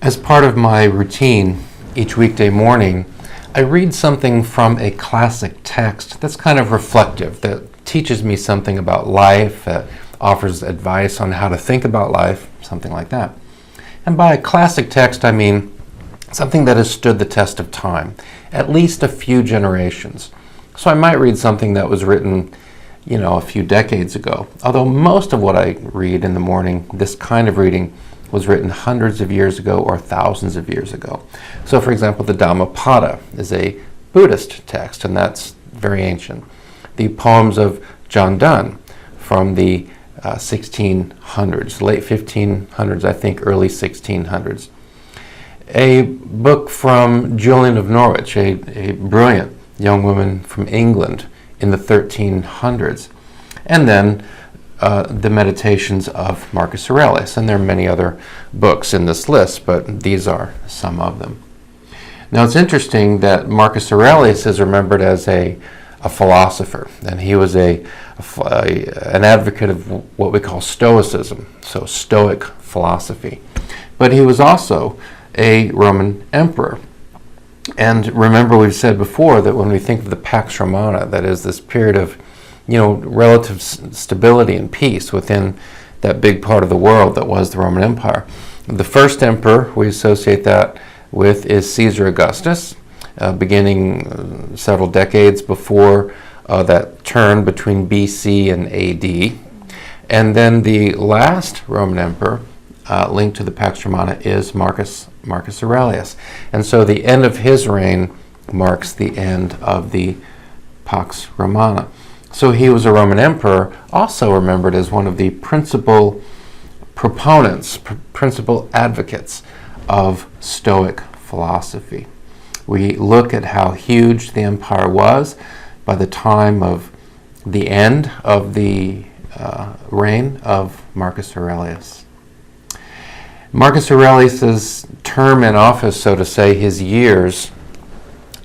As part of my routine each weekday morning, I read something from a classic text that's kind of reflective, that teaches me something about life, that offers advice on how to think about life, something like that. And by a classic text, I mean something that has stood the test of time, at least a few generations. So I might read something that was written, a few decades ago, although most of what I read in the morning, this kind of reading, was written hundreds of years ago or thousands of years ago. So for example, the Dhammapada is a Buddhist text, and that's very ancient. The poems of John Donne from the 1600s, late 1500s, I think early 1600s. A book from Julian of Norwich, a brilliant young woman from England in the 1300s. And then the Meditations of Marcus Aurelius, and there are many other books in this list, but these are some of them. Now it's interesting that Marcus Aurelius is remembered as a philosopher, and he was an advocate of what we call Stoicism, so Stoic philosophy. But he was also a Roman emperor. And remember, we've said before that when we think of the Pax Romana, that is this period of relative stability and peace within that big part of the world that was the Roman Empire. The first emperor we associate that with is Caesar Augustus, beginning several decades before that turn between BC and AD. And then the last Roman emperor linked to the Pax Romana is Marcus Aurelius. And so the end of his reign marks the end of the Pax Romana. So he was a Roman emperor, also remembered as one of the principal proponents, principal advocates of Stoic philosophy. We look at how huge the empire was by the time of the end of the reign of Marcus Aurelius. Marcus Aurelius's term in office, so to say, his years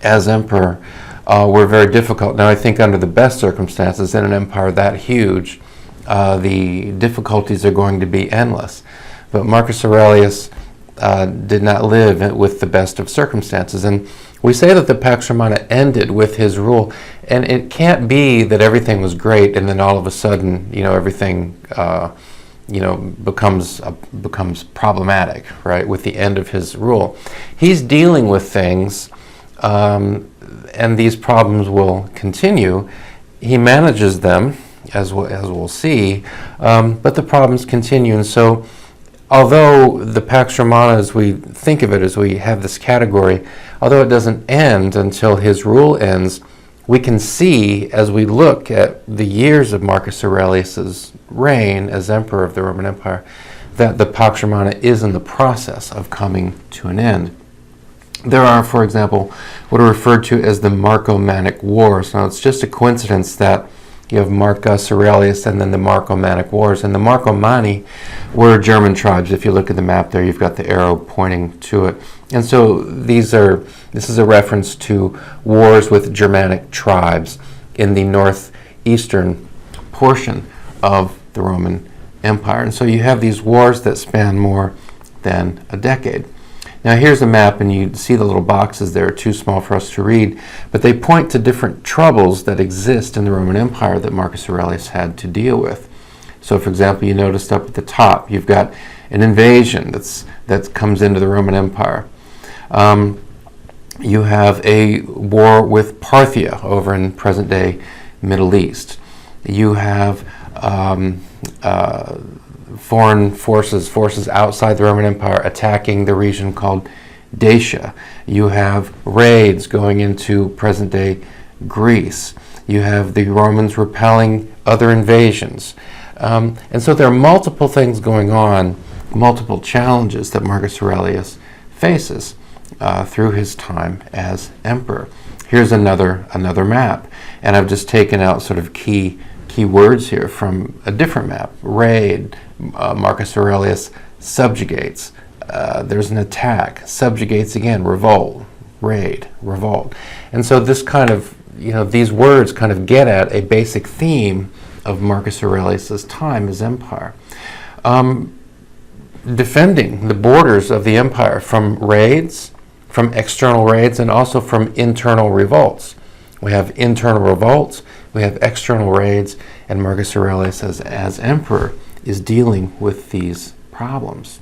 as emperor, were very difficult. Now, I think under the best circumstances in an empire that huge, the difficulties are going to be endless. But Marcus Aurelius did not live with the best of circumstances. And we say that the Pax Romana ended with his rule, and it can't be that everything was great and then all of a sudden, everything becomes problematic, right, with the end of his rule. He's dealing with things, and these problems will continue. He manages them, as we'll see, but the problems continue. And so, although the Pax Romana, as we think of it, as we have this category, although it doesn't end until his rule ends, we can see, as we look at the years of Marcus Aurelius's reign as emperor of the Roman Empire, that the Pax Romana is in the process of coming to an end. There are, for example, what are referred to as the Marcomannic Wars. Now, it's just a coincidence that you have Marcus Aurelius and then the Marcomannic Wars. And the Marcomanni were German tribes. If you look at the map there, you've got the arrow pointing to it. And so this is a reference to wars with Germanic tribes in the northeastern portion of the Roman Empire. And so you have these wars that span more than a decade. Now here's a map, and you see the little boxes there are too small for us to read, but they point to different troubles that exist in the Roman Empire that Marcus Aurelius had to deal with. So for example, you noticed up at the top, you've got an invasion that comes into the Roman Empire. You have a war with Parthia over in present-day Middle East. You have foreign forces outside the Roman Empire attacking the region called Dacia. You have raids going into present-day Greece. You have the Romans repelling other invasions. And so there are multiple things going on, multiple challenges that Marcus Aurelius faces through his time as emperor. Here's another map, and I've just taken out sort of key words here from a different map. Raid, Marcus Aurelius subjugates. There's an attack, subjugates again, revolt, raid, revolt. And so this kind of, these words kind of get at a basic theme of Marcus Aurelius's time as empire. defending the borders of the empire from raids, from external raids, and also from internal revolts. We have internal revolts, we have external raids, and Marcus Aurelius, as emperor, is dealing with these problems.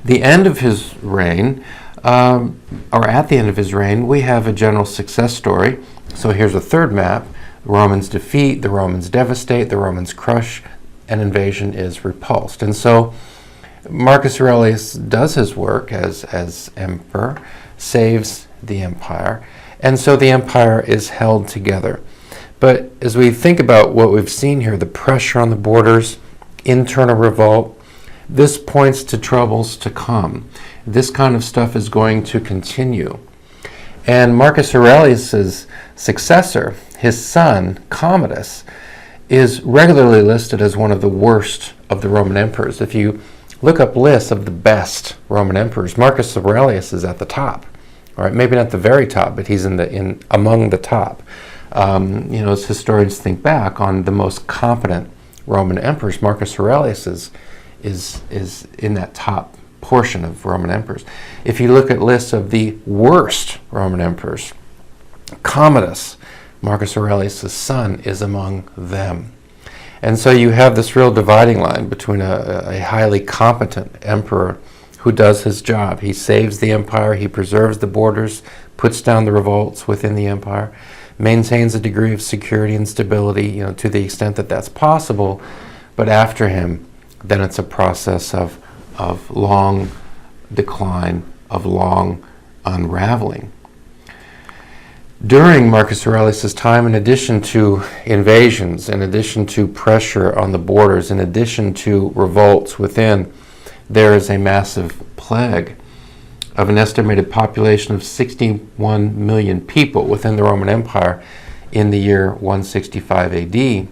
The end of his reign, or at the end of his reign, we have a general success story. So here's a third map. The Romans defeat, the Romans devastate, the Romans crush, an invasion is repulsed. And so Marcus Aurelius does his work as emperor, saves the empire, and so the empire is held together. But as we think about what we've seen here, the pressure on the borders, internal revolt, this points to troubles to come. This kind of stuff is going to continue. And Marcus Aurelius's successor, his son, Commodus, is regularly listed as one of the worst of the Roman emperors. If you look up lists of the best Roman emperors, Marcus Aurelius is at the top. All right, maybe not the very top, but he's among the top. As historians think back on the most competent Roman emperors, Marcus Aurelius is in that top portion of Roman emperors. If you look at lists of the worst Roman emperors, Commodus, Marcus Aurelius' son, is among them. And so you have this real dividing line between a highly competent emperor who does his job. He saves the empire, he preserves the borders, puts down the revolts within the empire, maintains a degree of security and stability, to the extent that that's possible. But after him, then it's a process of long decline, of long unraveling. During Marcus Aurelius' time, in addition to invasions, in addition to pressure on the borders, in addition to revolts within, there is a massive plague of an estimated population of 61 million people within the Roman Empire in the year 165 AD.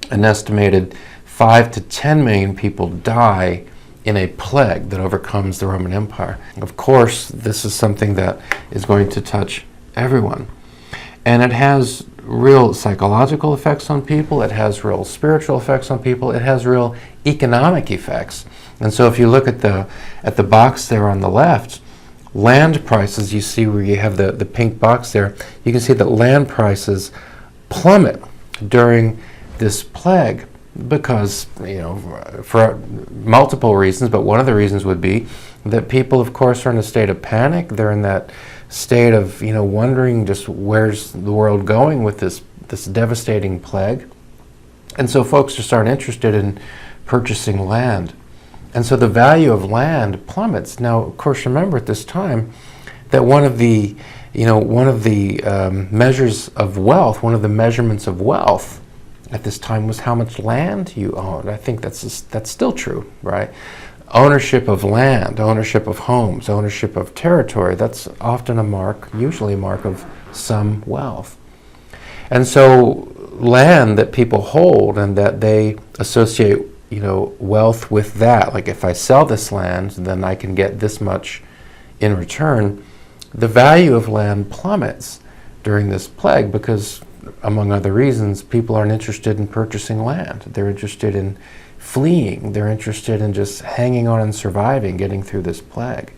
An estimated 5 to 10 million people die in a plague that overcomes the Roman Empire. Of course, this is something that is going to touch everyone. And it has real psychological effects on people, it has real spiritual effects on people, it has real economic effects. And so if you look at the box there on the left, land prices, you see where you have the pink box there, you can see that land prices plummet during this plague because, for multiple reasons, but one of the reasons would be that people, of course, are in a state of panic. They're in that state of, wondering just where's the world going with this devastating plague. And so folks just aren't interested in purchasing land. And so the value of land plummets. Now, of course, remember at this time that one of the measures of wealth, one of the measurements of wealth at this time was how much land you owned. I think that's still true, right? Ownership of land, ownership of homes, ownership of territory, that's often usually a mark of some wealth. And so land that people hold and that they associate, wealth with that, like if I sell this land, then I can get this much in return, the value of land plummets during this plague because, among other reasons, people aren't interested in purchasing land. They're interested in fleeing. They're interested in just hanging on and surviving, getting through this plague.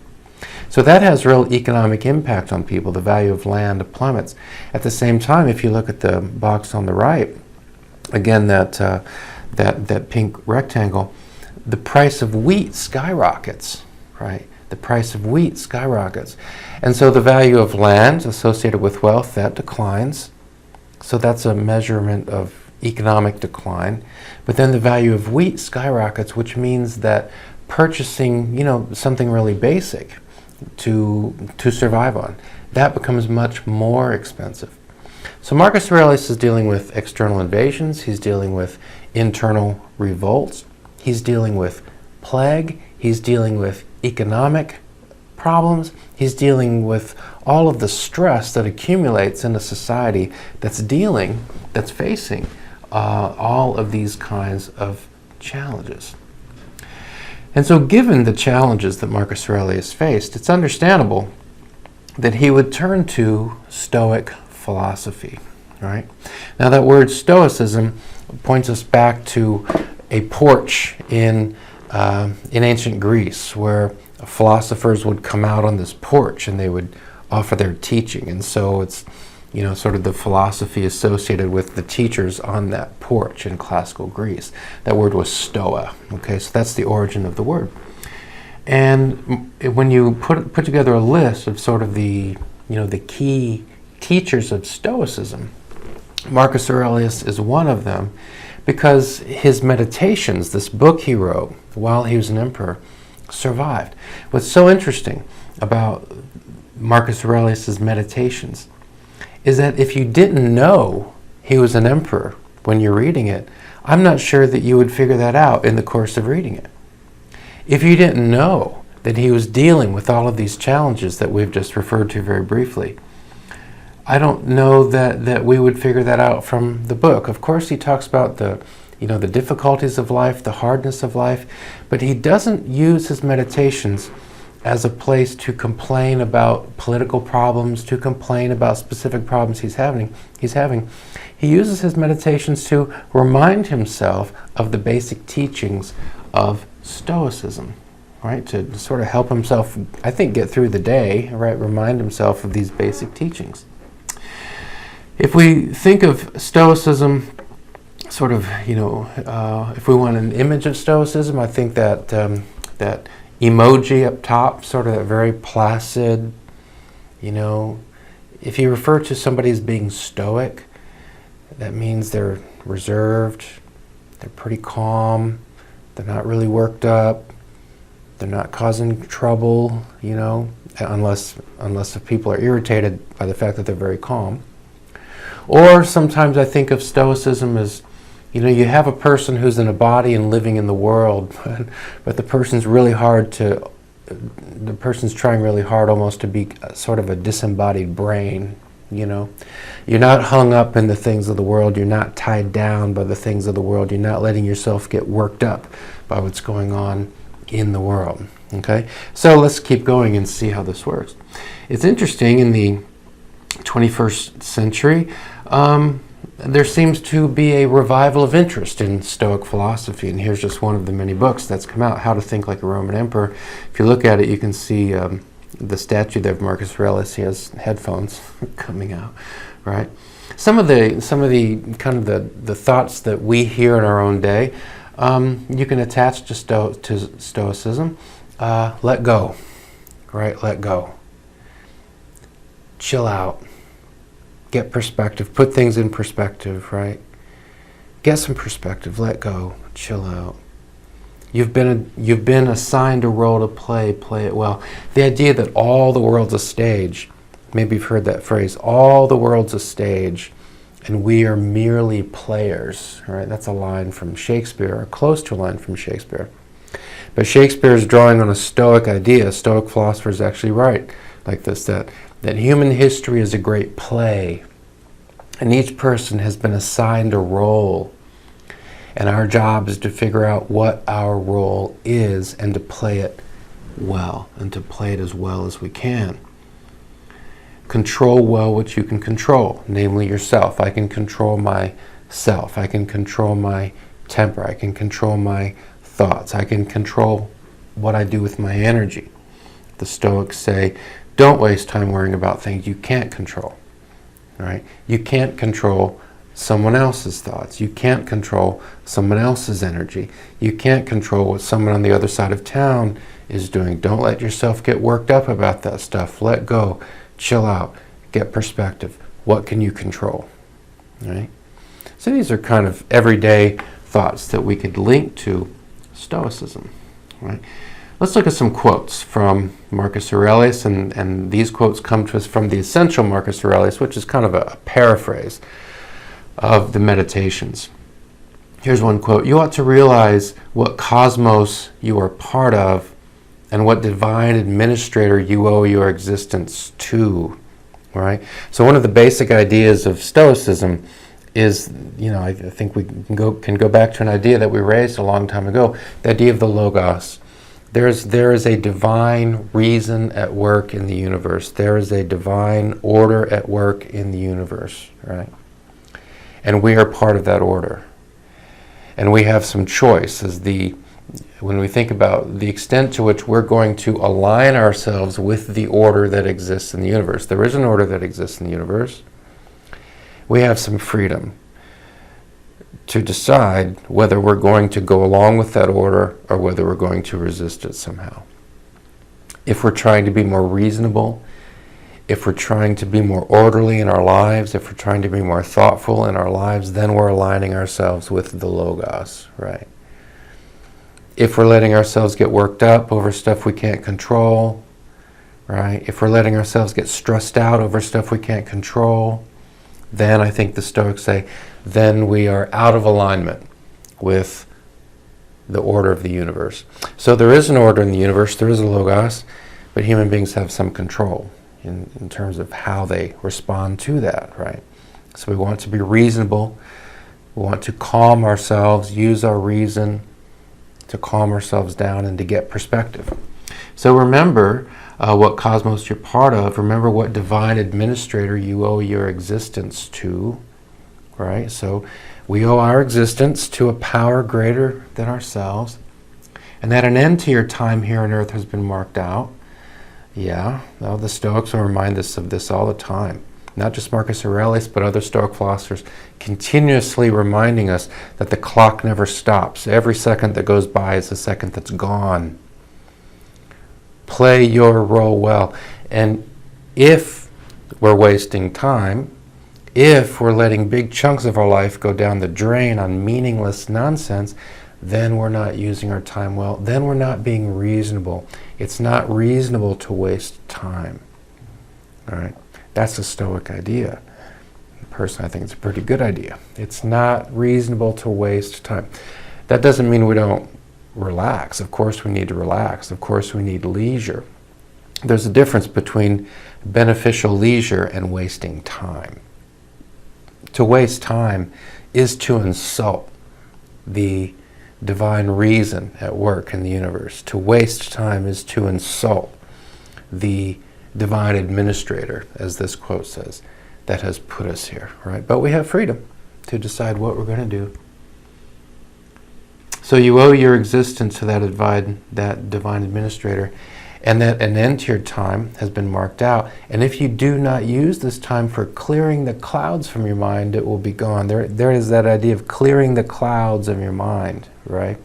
So that has real economic impact on people. The value of land plummets. At the same time, if you look at the box on the right, again, that pink rectangle, the price of wheat skyrockets, right? The price of wheat skyrockets. And so the value of land associated with wealth, that declines. So that's a measurement of economic decline. But then the value of wheat skyrockets, which means that purchasing, something really basic to survive on, that becomes much more expensive. So Marcus Aurelius is dealing with external invasions, he's dealing with internal revolts, he's dealing with plague, he's dealing with economic problems, he's dealing with all of the stress that accumulates in a society that's facing all of these kinds of challenges. And so given the challenges that Marcus Aurelius faced, it's understandable that he would turn to Stoic philosophy, right? Now that word Stoicism points us back to a porch in in ancient Greece, where philosophers would come out on this porch and they would offer their teaching. And so it's, sort of the philosophy associated with the teachers on that porch in classical Greece. That word was stoa. Okay, so that's the origin of the word. And when you put together a list of sort of the key teachers of Stoicism, Marcus Aurelius is one of them, because his meditations, this book he wrote while he was an emperor, survived. What's so interesting about Marcus Aurelius's meditations is that if you didn't know he was an emperor when you're reading it, I'm not sure that you would figure that out in the course of reading it. If you didn't know that he was dealing with all of these challenges that we've just referred to very briefly, I don't know that we would figure that out from the book. Of course, he talks about the difficulties of life, the hardness of life, but he doesn't use his meditations as a place to complain about political problems, to complain about specific problems he's having. He uses his meditations to remind himself of the basic teachings of Stoicism, right? To sort of help himself, I think, get through the day, right? Remind himself of these basic teachings. If we think of Stoicism, sort of, if we want an image of Stoicism, I think that that emoji up top, sort of that very placid, if you refer to somebody as being stoic, that means they're reserved, they're pretty calm, they're not really worked up, they're not causing trouble, unless if people are irritated by the fact that they're very calm. Or sometimes I think of Stoicism as, you have a person who's in a body and living in the world, but the person's trying really hard almost to be sort of a disembodied brain, You're not hung up in the things of the world, you're not tied down by the things of the world, you're not letting yourself get worked up by what's going on in the world, okay? So let's keep going and see how this works. It's interesting, in the 21st century, there seems to be a revival of interest in Stoic philosophy, and here's just one of the many books that's come out, How to Think Like a Roman Emperor. If you look at it, you can see the statue there of Marcus Aurelius. He has headphones coming out, right? Some of the kind of the thoughts that we hear in our own day, you can attach to Stoicism. Let go, right? Let go. Chill out. Get perspective. Put things in perspective, right? Get some perspective. Let go. Chill out. You've been assigned a role to play. Play it well. The idea that all the world's a stage. Maybe you've heard that phrase. All the world's a stage, and we are merely players. Right? That's a line from Shakespeare, or close to a line from Shakespeare. But Shakespeare is drawing on a Stoic idea. Stoic philosophers actually write like this, that human history is a great play, and each person has been assigned a role, and our job is to figure out what our role is and to play it well, and to play it as well as we can. Control well what you can control, namely yourself. I can control myself. I can control my temper. I can control my thoughts. I can control what I do with my energy. The Stoics say, don't waste time worrying about things you can't control, right? You can't control someone else's thoughts. You can't control someone else's energy. You can't control what someone on the other side of town is doing. Don't let yourself get worked up about that stuff. Let go. Chill out. Get perspective. What can you control, right? So these are kind of everyday thoughts that we could link to Stoicism, right? Let's look at some quotes from Marcus Aurelius, and these quotes come to us from the essential Marcus Aurelius, which is kind of a paraphrase of the Meditations. Here's one quote. You ought to realize what cosmos you are part of and what divine administrator you owe your existence to, right? So one of the basic ideas of Stoicism is, I think we can go back to an idea that we raised a long time ago, the idea of the Logos. There is a divine reason at work in the universe. There is a divine order at work in the universe, right? And we are part of that order. And we have some choice, as the when we think about the extent to which we're going to align ourselves with the order that exists in the universe. There is an order that exists in the universe. We have some freedom to decide whether we're going to go along with that order or whether we're going to resist it somehow. If we're trying to be more reasonable, if we're trying to be more orderly in our lives, if we're trying to be more thoughtful in our lives, then we're aligning ourselves with the Logos, right? If we're letting ourselves get worked up over stuff we can't control, right? If we're letting ourselves get stressed out over stuff we can't control, then I think the Stoics say, then we are out of alignment with the order of the universe. So there is an order in the universe, there is a Logos, but human beings have some control in terms of how they respond to that, right? So we want to be reasonable, we want to calm ourselves, use our reason to calm ourselves down and to get perspective. So remember what cosmos you're part of, remember what divine administrator you owe your existence to, right? So we owe our existence to a power greater than ourselves, and that an end to your time here on earth has been marked out. Yeah, well, the Stoics will remind us of this all the time. Not just Marcus Aurelius, but other Stoic philosophers continuously reminding us that the clock never stops. Every second that goes by is a second that's gone. Play your role well. And if we're wasting time, if we're letting big chunks of our life go down the drain on meaningless nonsense, then we're not using our time well. Then we're not being reasonable. It's not reasonable to waste time. All right? That's a Stoic idea. Personally, I think it's a pretty good idea. It's not reasonable to waste time. That doesn't mean we don't relax. Of course we need to relax. Of course we need leisure. There's a difference between beneficial leisure and wasting time. To waste time is to insult the divine reason at work in the universe. To waste time is to insult the divine administrator, as this quote says, that has put us here, right? But we have freedom to decide what we're going to do. So you owe your existence to that divine administrator, and that an end to your time has been marked out. And if you do not use this time for clearing the clouds from your mind, it will be gone. There is that idea of clearing the clouds of your mind, right?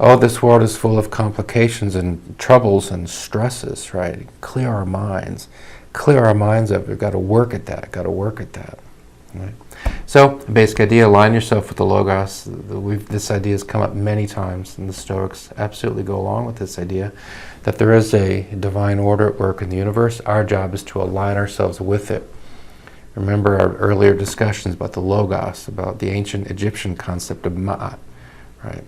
Oh, this world is full of complications and troubles and stresses, right? Clear our minds. Clear our minds up. We've got to work at that. Got to work at that. Right? So, basic idea, align yourself with the Logos. This idea has come up many times, and the Stoics absolutely go along with this idea that there is a divine order at work in the universe. Our job is to align ourselves with it. Remember our earlier discussions about the Logos, about the ancient Egyptian concept of Ma'at, right?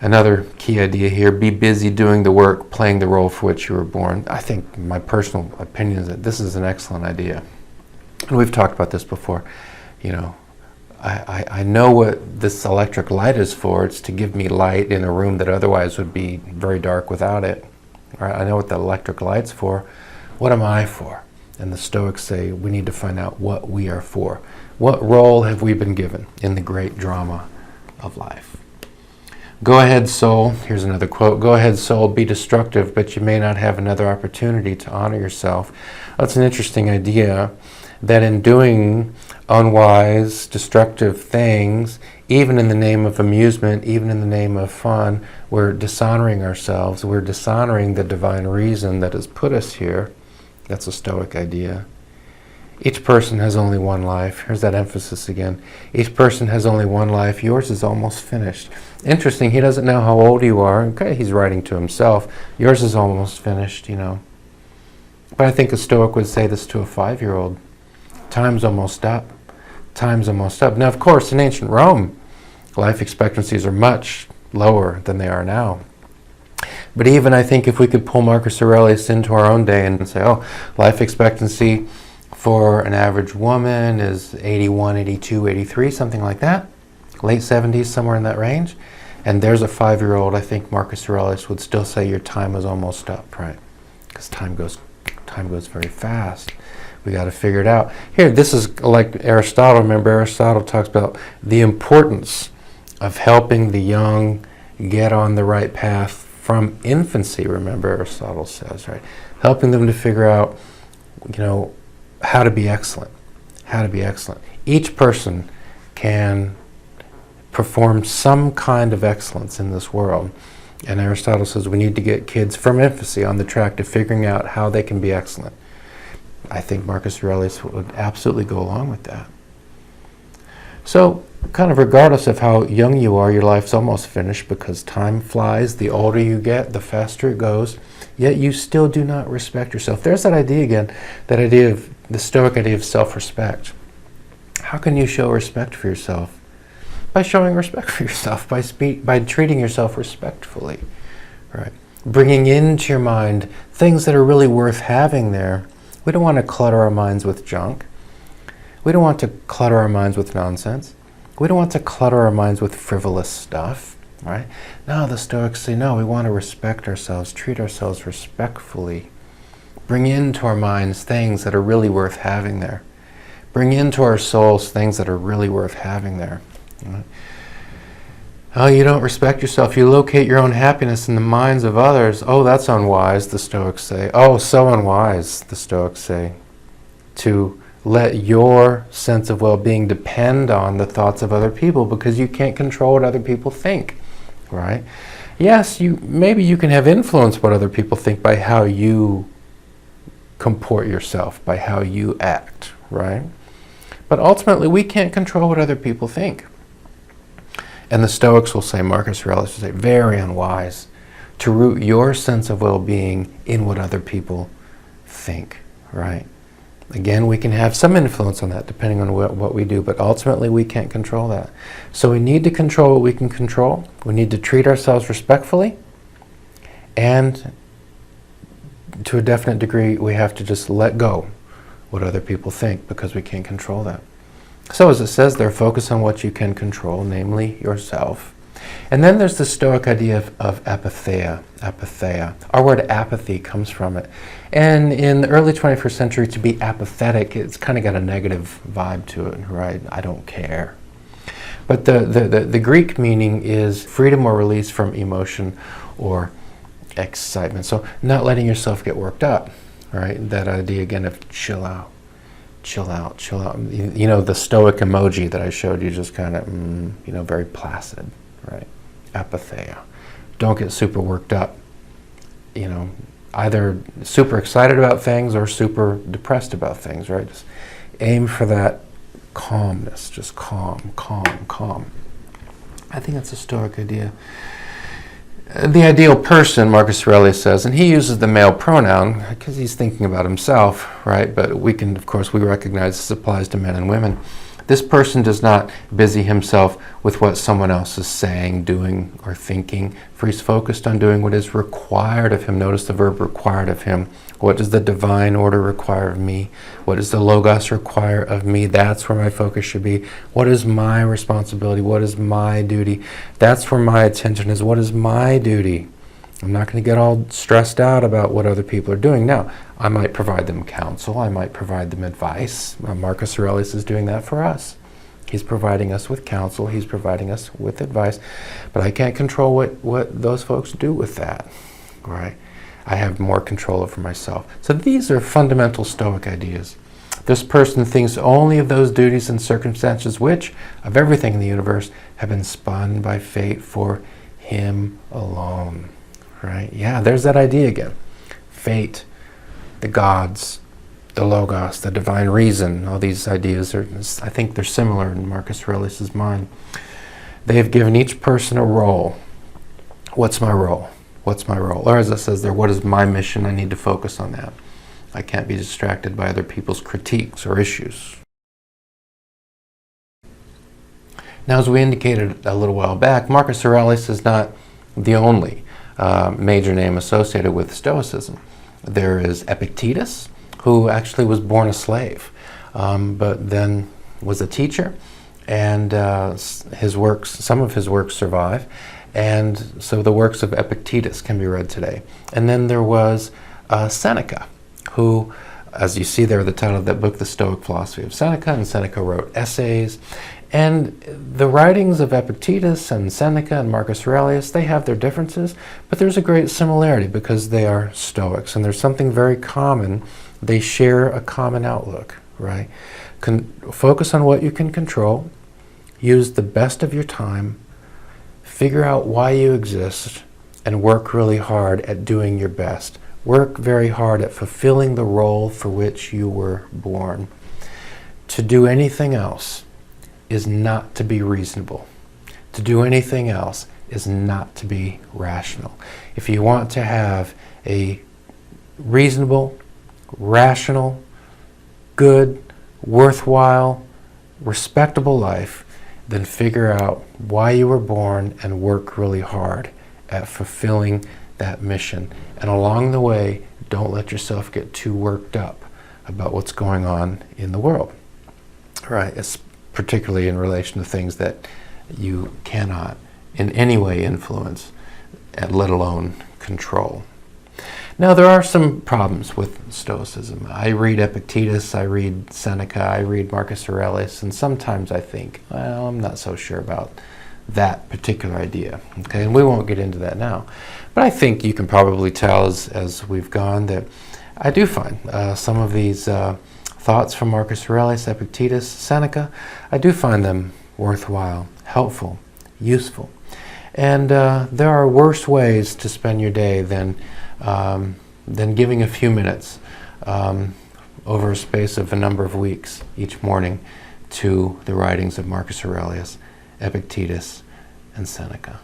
Another key idea here, be busy doing the work, playing the role for which you were born. I think my personal opinion is that this is an excellent idea. And we've talked about this before. You know, I know what this electric light is for. It's to give me light in a room that otherwise would be very dark without it. Right? I know what the electric light's for. What am I for? And the Stoics say we need to find out what we are for. What role have we been given in the great drama of life? Go ahead, soul. Here's another quote. Go ahead, soul, be destructive, but you may not have another opportunity to honor yourself. That's an interesting idea, that in doing unwise, destructive things, even in the name of amusement, even in the name of fun, we're dishonoring ourselves. We're dishonoring the divine reason that has put us here. That's a Stoic idea. Each person has only one life. Here's that emphasis again. Each person has only one life. Yours is almost finished. Interesting, he doesn't know how old you are. Okay, he's writing to himself. Yours is almost finished, you know. But I think a Stoic would say this to a 5-year-old. Time's almost up. Time's almost up. Now, of course, in ancient Rome, life expectancies are much lower than they are now. But even I think if we could pull Marcus Aurelius into our own day and say, oh, life expectancy for an average woman is 81, 82, 83, something like that. Late 70s, somewhere in that range. And there's a 5-year-old, I think Marcus Aurelius would still say your time is almost up, right? Because time goes very fast. We got to figure it out. Here, this is like Aristotle. Remember, Aristotle talks about the importance of helping the young get on the right path from infancy, remember Aristotle says, right? Helping them to figure out, how to be excellent. How to be excellent. Each person can perform some kind of excellence in this world. And Aristotle says we need to get kids from infancy on the track to figuring out how they can be excellent. I think Marcus Aurelius would absolutely go along with that. So, kind of regardless of how young you are, your life's almost finished because time flies. The older you get, the faster it goes. Yet you still do not respect yourself. There's that idea again, that idea of the Stoic idea of self-respect. How can you show respect for yourself? By showing respect for yourself, by treating yourself respectfully, right? Bringing into your mind things that are really worth having there. We don't want to clutter our minds with junk. We don't want to clutter our minds with nonsense. We don't want to clutter our minds with frivolous stuff, right? No, the Stoics say, no, we want to respect ourselves, treat ourselves respectfully. Bring into our minds things that are really worth having there. Bring into our souls things that are really worth having there. Right? Oh, you don't respect yourself. You locate your own happiness in the minds of others. Oh, that's unwise, the Stoics say. Oh, so unwise, the Stoics say, to let your sense of well-being depend on the thoughts of other people because you can't control what other people think, right? Yes, maybe you can have influence what other people think by how you comport yourself, by how you act, right? But ultimately, we can't control what other people think. And the Stoics will say, Marcus Aurelius will say, very unwise to root your sense of well-being in what other people think, right? Again, we can have some influence on that depending on what we do, but ultimately we can't control that. So we need to control what we can control. We need to treat ourselves respectfully, and to a definite degree, we have to just let go what other people think because we can't control that. So as it says there, focus on what you can control, namely yourself. And then there's the Stoic idea of apatheia. Apatheia. Our word apathy comes from it. And in the early 21st century, to be apathetic, it's kind of got a negative vibe to it, right? I don't care. But the Greek meaning is freedom or release from emotion or excitement. So not letting yourself get worked up, right? That idea again of chill out. Chill out, chill out. The Stoic emoji that I showed you, just kind of, very placid, right? Apatheia. Don't get super worked up. Either super excited about things or super depressed about things, right? Just aim for that calmness, just calm, calm, calm. I think that's a Stoic idea. The ideal person, Marcus Aurelius says, and he uses the male pronoun because he's thinking about himself, right? But we recognize this applies to men and women. This person does not busy himself with what someone else is saying, doing, or thinking, for he's focused on doing what is required of him. Notice the verb required of him. What does the divine order require of me? What does the Logos require of me? That's where my focus should be. What is my responsibility? What is my duty? That's where my attention is. What is my duty? I'm not going to get all stressed out about what other people are doing. Now, I might provide them counsel. I might provide them advice. Marcus Aurelius is doing that for us. He's providing us with counsel. He's providing us with advice. But I can't control what those folks do with that, right? I have more control over myself. So these are fundamental Stoic ideas. This person thinks only of those duties and circumstances which, of everything in the universe, have been spun by fate for him alone. Right? Yeah, there's that idea again. Fate, the gods, the Logos, the divine reason. All these ideas I think they're similar in Marcus Aurelius' mind. They have given each person a role. What's my role? What's my role? Or as it says there, what is my mission? I need to focus on that. I can't be distracted by other people's critiques or issues. Now, as we indicated a little while back, Marcus Aurelius is not the only major name associated with Stoicism. There is Epictetus, who actually was born a slave, but then was a teacher, and some of his works survive, and so the works of Epictetus can be read today. And then there was Seneca, who, as you see there, the title of that book, The Stoic Philosophy of Seneca, and Seneca wrote essays, And the writings of Epictetus and Seneca and Marcus Aurelius, they have their differences, but there's a great similarity because they are Stoics, and there's something very common. They share a common outlook, right? Focus on what you can control, use the best of your time, figure out why you exist, and work really hard at doing your best. Work very hard at fulfilling the role for which you were born. To do anything else is not to be reasonable. To do anything else is not to be rational. If you want to have a reasonable, rational, good, worthwhile, respectable life, then figure out why you were born and work really hard at fulfilling that mission. And along the way, don't let yourself get too worked up about what's going on in the world. Right? It's particularly in relation to things that you cannot in any way influence, let alone control. Now, there are some problems with Stoicism. I read Epictetus, I read Seneca, I read Marcus Aurelius, and sometimes I think, well, I'm not so sure about that particular idea. Okay, and we won't get into that now. But I think you can probably tell as we've gone that I do find some of these thoughts from Marcus Aurelius, Epictetus, Seneca, I do find them worthwhile, helpful, useful. And there are worse ways to spend your day than giving a few minutes over a space of a number of weeks each morning to the writings of Marcus Aurelius, Epictetus, and Seneca.